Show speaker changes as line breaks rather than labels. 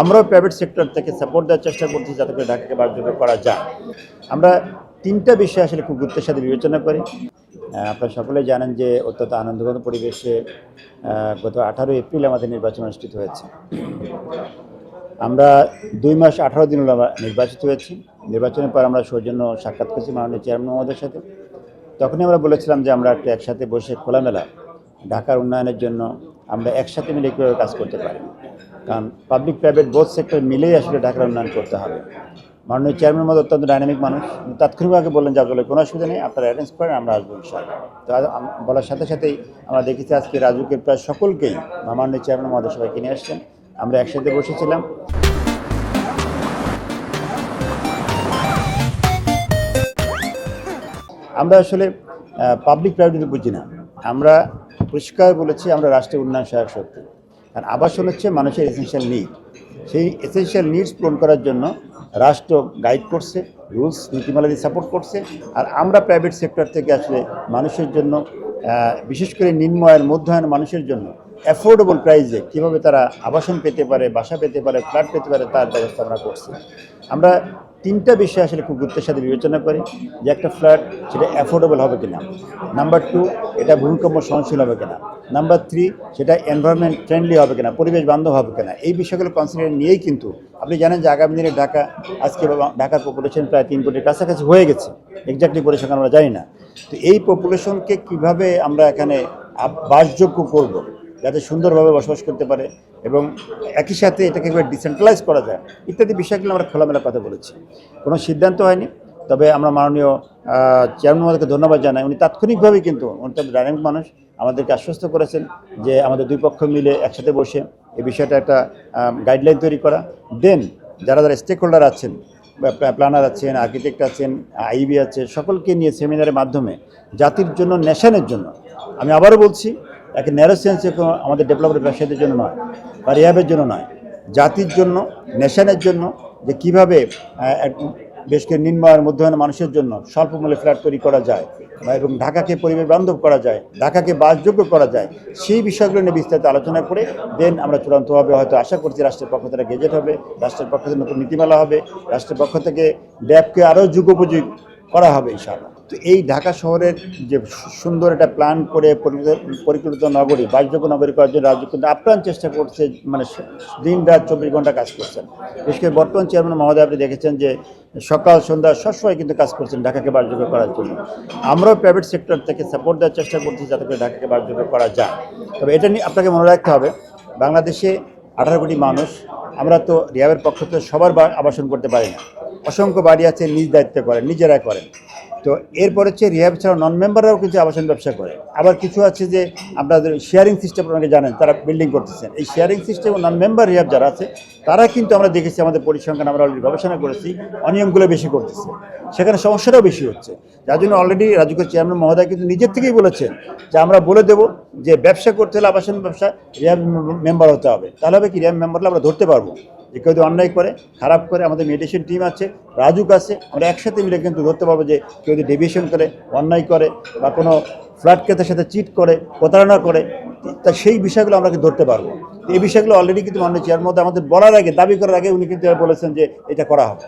আমরাও private sector থেকে support দেওয়ার চেষ্টা করছি যাতে করে ঢাকাকে বাসযোগ্য করা যায়। আমরা তিনটা বিষয় আসলে খুব গুরুত্বের সাথে বিবেচনা করি। আপনারা সকলেই জানেন যে অত্যন্ত আনন্দঘন পরিবেশে গত 18 এপ্রিল আমাদের নির্বাচন অনুষ্ঠিত হয়েছে। আমরা 2 মাস 18 দিন হলো আমরা নির্বাচিত হয়েছি। নির্বাচনের পর আমরা সৌজন্য সাক্ষাৎ করেছি মাননীয় চেয়ারম্যান মহোদয়ের সাথে। তখনই আমরা বলেছিলাম যে আমরা একটু একসাথে বসে খোলামেলা ঢাকার উন্নয়নের জন্য আমরা একসাথে মিলে কীভাবে কাজ করতে পারি, কারণ পাবলিক প্রাইভেট বোথ সেক্টর মিলেই আসলে ঢাকার উন্নয়ন করতে হবে। মাননীয় চেয়ারম্যান মধ্যে অত্যন্ত ডাইনামিক মানুষ, তাৎক্ষণিকভাবে বললেন যে আসলে কোনো অসুবিধা নেই, আপনারা অ্যারেঞ্জ করেন, আমরা আসবো ইনশাআল্লাহ। তো বলার সাথে সাথেই আমরা দেখেছি আজকে রাজুকের প্রায় সকলকেই মাননীয় চেয়ারম্যান মহোদয় সবাইকে নিয়ে আসছেন, আমরা একসাথে বসেছিলাম। আমরা আসলে পাবলিক প্রাইভেট বুঝি না, আমরা পরিষ্কার বলেছি আমরা রাষ্ট্রের উন্নয়ন সহায়ক শক্তি। কারণ আবাসন হচ্ছে মানুষের এসেনশিয়াল নিড, সেই এসেনশিয়াল নিডস পূরণ করার জন্য রাষ্ট্র গাইড করছে, রুলস নীতিমালা দিয়ে সাপোর্ট করছে। আর আমরা প্রাইভেট সেক্টর থেকে আসলে মানুষের জন্য, বিশেষ করে নিম্ন আয়ের মধ্য আয়ের মানুষের জন্য অ্যাফোর্ডেবল প্রাইসে কীভাবে তারা আবাসন পেতে পারে, বাসা পেতে পারে, ফ্ল্যাট পেতে পারে, তার ব্যবস্থা আমরা করছি। আমরা তিনটা বিষয় আসলে খুব গুরুত্বের সাথে বিবেচনা করি যে একটা ফ্ল্যাট সেটা অ্যাফোর্ডেবল হবে কিনা, নাম্বার 2 এটা ভূমিকম্প সহনশীল হবে কিনা, নাম্বার 3 সেটা এনভায়রনমেন্ট ফ্রেন্ডলি হবে কিনা, পরিবেশ বান্ধব হবে কিনা। এই বিষয়গুলো কনসিডার নিয়েই কিন্তু আপনি জানেন যে আগামী দিনে আজকে ঢাকার পপুলেশন প্রায় 3 কোটির কাছাকাছি হয়ে গেছে, এক্স্যাক্টলি পরিসংখ্যান আমরা জানি না। তো এই পপুলেশনকে কিভাবে আমরা এখানে বাসযোগ্য করব যাতে সুন্দরভাবে বসবাস করতে পারে এবং একই সাথে এটাকে কীভাবে ডিসেন্ট্রালাইজ করা যায় ইত্যাদি বিষয়গুলো আমরা খোলামেলা কথা বলেছি। কোনো সিদ্ধান্ত হয়নি, তবে আমরা মাননীয় চেয়ারম্যান মহোদয়কে ধন্যবাদ জানাই। উনি তাৎক্ষণিকভাবেই কিন্তু উনি তো ডাইনামিক মানুষ, আমাদেরকে আশ্বস্ত করেছেন যে আমাদের দুই পক্ষ মিলে একসাথে বসে এই বিষয়টা একটা গাইডলাইন তৈরি করা। দেন যারা যারা স্টেক হোল্ডার আছেন, প্ল্যানার আছেন, আর্কিটেক্ট আছেন, আইবি আছে, সকলকে নিয়ে সেমিনারের মাধ্যমে জাতির জন্য, ন্যাশনের জন্য, আমি আবারও বলছি একে ন্যারো সেন্সে আমাদের ডেভেলপমেন্ট ব্যবসায়ীদের জন্য নয় বা রিহাবের জন্য নয়, জাতির জন্য, নেশনের জন্য, যে কীভাবে বেশ কিছু নিম্ন আয়ের মধ্যমান মানুষের জন্য স্বল্প মূল্যে ফ্ল্যাট তৈরি করা যায় এবং ঢাকাকে পরিবেশ বান্ধব করা যায়, ঢাকাকে বাসযোগ্য করা যায়, সেই বিষয়গুলো নিয়ে বিস্তারিত আলোচনা করে দেন আমরা চূড়ান্তভাবে হয়তো আশা করছি রাষ্ট্রের পক্ষ থেকে গেজেট হবে, রাষ্ট্রের পক্ষ থেকে নতুন নীতিমালা হবে, রাষ্ট্রের পক্ষ থেকে ড্যাবকে আরও যুগোপযোগী করা হবে ইনশাআল্লাহ। তো এই ঢাকা শহরের যে সুন্দর একটা প্ল্যান করে পরিকল্পিত নগরী, বাসযোগ্য নগরী করার জন্য রাজ্য কিন্তু আপ্রাণ চেষ্টা করছে, মানে দিন রাত 24 ঘন্টা কাজ করছেন। বিশেষ করে বর্তমান চেয়ারম্যান মহোদয় আপনি দেখেছেন যে সকাল সন্ধ্যা সবসময় কিন্তু কাজ করছেন ঢাকাকে বাসযোগ্য করার জন্য। আমরাও প্রাইভেট সেক্টর থেকে সাপোর্ট দেওয়ার চেষ্টা করছি যাতে করে ঢাকাকে বাসযোগ্য করা যায়। তবে এটা নিয়ে আপনাকে মনে রাখতে হবে, বাংলাদেশে 18 কোটি মানুষ, আমরা তো রিহাবের পক্ষ থেকে সবার আবাসন করতে পারি না, অসংখ্য বাড়ি আছে নিজ দায়িত্বে করেন, নিজেরা করেন। তো এরপর হচ্ছে রিহাব ছাড়া নন মেম্বাররাও কিন্তু আবাসন ব্যবসা করে। আবার কিছু আছে যে আপনাদের শেয়ারিং সিস্টেম আপনাকে জানেন, তারা বিল্ডিং করতেছেন। এই শেয়ারিং সিস্টেম ও নন মেম্বার রিহাব যারা আছে তারা কিন্তু আমরা দেখেছি, আমাদের পরিসংখ্যান আমরা অলরেডি গবেষণা করেছি, অনিয়মগুলো বেশি করতেছে, সেখানে সমস্যাটাও বেশি হচ্ছে। যার জন্য অলরেডি রাজুকের চেয়ারম্যান মহোদয় কিন্তু নিজের থেকেই বলেছেন যে আমরা বলে দেবো যে ব্যবসা করতে হলে আবাসন ব্যবসা রিহাব মেম্বার হতে হবে, তাহলে হবে কি রিহাব মেম্বার হলে আমরা ধরতে পারবো যে কেউ যদি অন্যায় করে, খারাপ করে, আমাদের মেডিটেশন টিম আছে, রাজুক আছে, আমরা একসাথে মিলে কিন্তু ধরতে পারবো যে কেউ যদি ডেভিয়েশন করে, অন্যায় করে বা কোনো ফ্ল্যাট ক্রেতার সাথে চিট করে, প্রতারণা করে, তা সেই বিষয়গুলো আমরা কিন্তু ধরতে পারবো। এই বিষয়গুলো অলরেডি কিন্তু মাননীয় চেয়ারম্যান মহোদয় আমাদের বলার আগে, দাবি করার আগে উনি কিন্তু বলেছেন যে এটা করা হবে।